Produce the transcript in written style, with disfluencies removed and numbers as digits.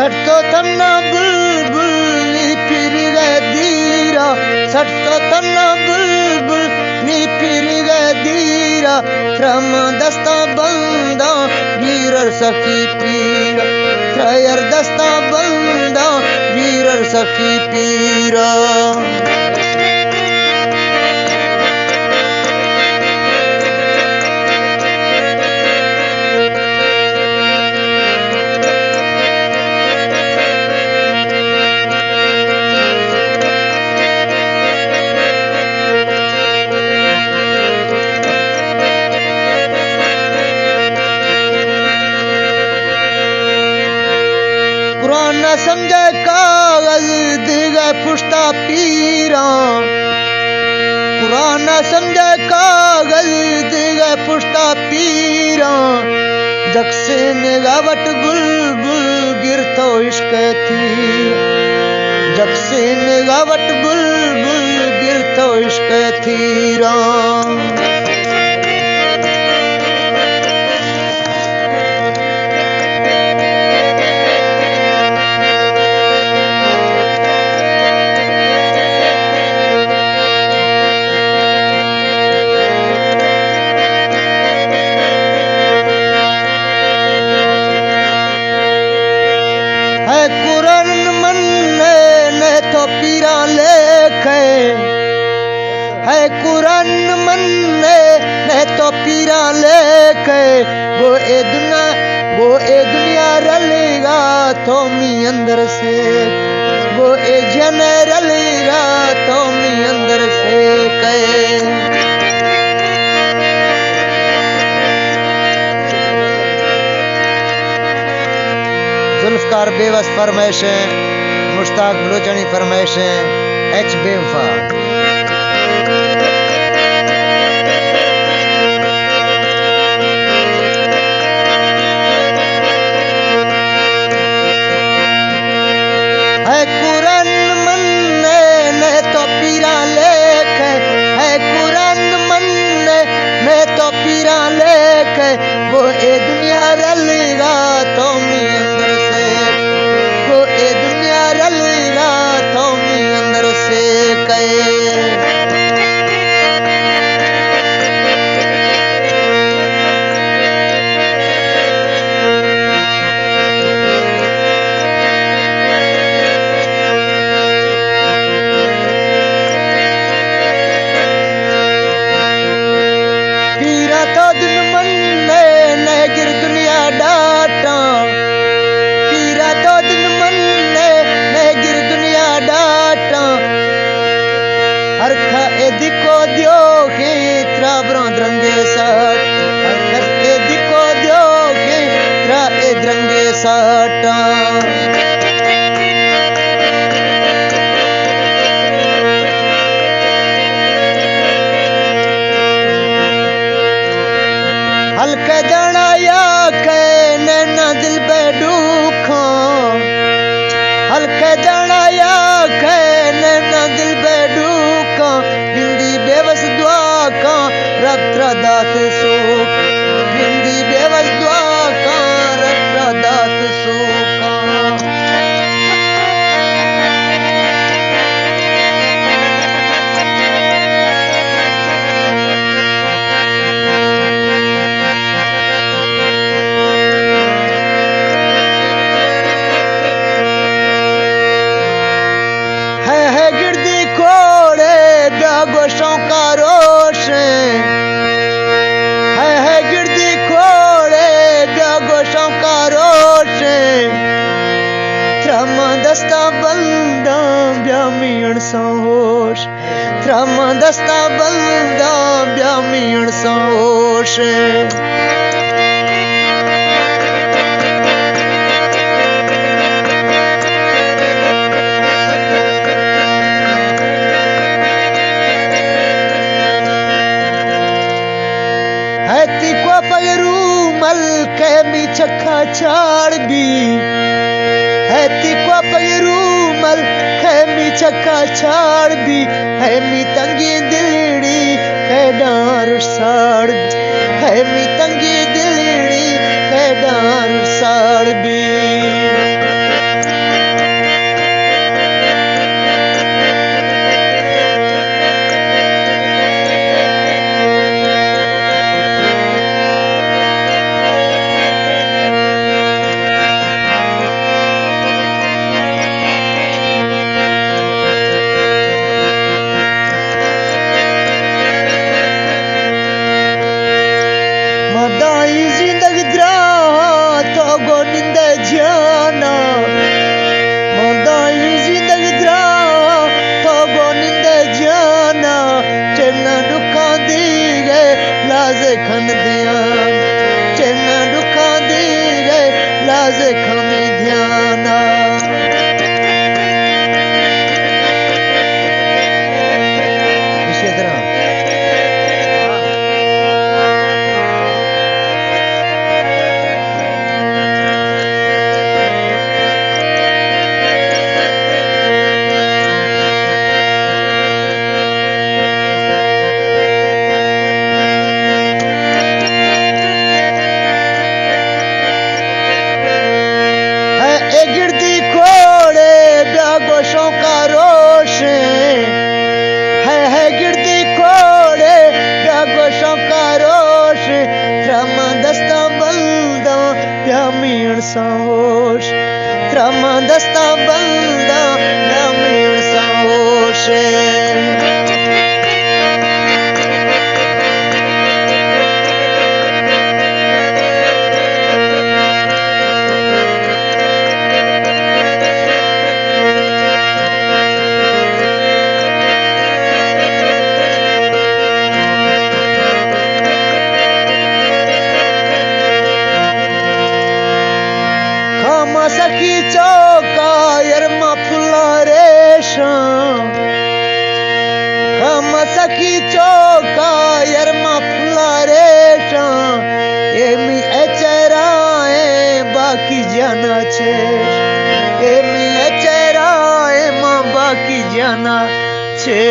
सटतो तन्ना बुलबुल नी फिर गए दीरा, सटतो तन्ना बुलबुल नी फिर गए दीरा, त्रम दस्ता बंदा वीरर सखी पीरा, त्रयर दस्ता बंदा वीरर सखी पीरा। न समझे कागज दिगे पुश्ता पीरा, कुरान न समझे कागज दिगे पुश्ता पीरा, जग से निगावट बुलबुल गिरतो इश्क थी, जग से निगावट बुलबुल गिरतो इश्क थीरा। है कुरान मन्ने ने तो पीरा लेके, वो ए दुनिया रलेगा तो मी अंदर से, वो ए जन रलेगा तो मी अंदर से कहे। जुल्फकार बेबस फरमाइशें, मुश्ताक बलोचनी फरमाइशें, एच बेवफा। है कुरान मन्ने ने तो पीरा लेके, है कुरान मन्ने ने तो पीरा लेके, वो ए दुनिया रलेगा तो मी अंदर से, वो ए दुनिया रलेगा तो मी अंदर से कहे। दिको दियो के त्राबरा द्रंगे साट, दिको दियो के त्रा द्रंगे साटा। हल्के जाना या के नैना दिल पे दुखा, हल्के जाना या के नैना दिल पे दुखा, बिंदी बेबस दुआ का रब दात सुख, बिंदी बेबस दुआ का रब दात सुख। है गिरदी कोड़े गोशों का रोशे, है गिरदी कोड़े गोशों का रोशे, त्रम दस्ता बंदा ब्यामीण होश, त्रम दस्ता बंदा ब्यामीण होश। को पगरू मल के मी चखा छाड़ भी, है को पगरू मल के मी चखा छाड़ भी, है मी तंगी दिलड़ी के डार साड़, है मी तंगी दिलड़ी के डार साड़ भी। देखमी ध्याना इसी तरह गिरती खोड़े ब्यागोशों का रोश है गिरती खोड़े ब्यागोशों का रोश त्रमा दस्ता बंदा प्यामीण सा होश त्रमा दस्ता बंदा प्यामीण सा होश सखी चौका यरमा फुला रेशा हम सखी चौका यरमा फुला रेशा एमी एचराए बाकी जाना छे एमी एचराए मां बाकी जाना छे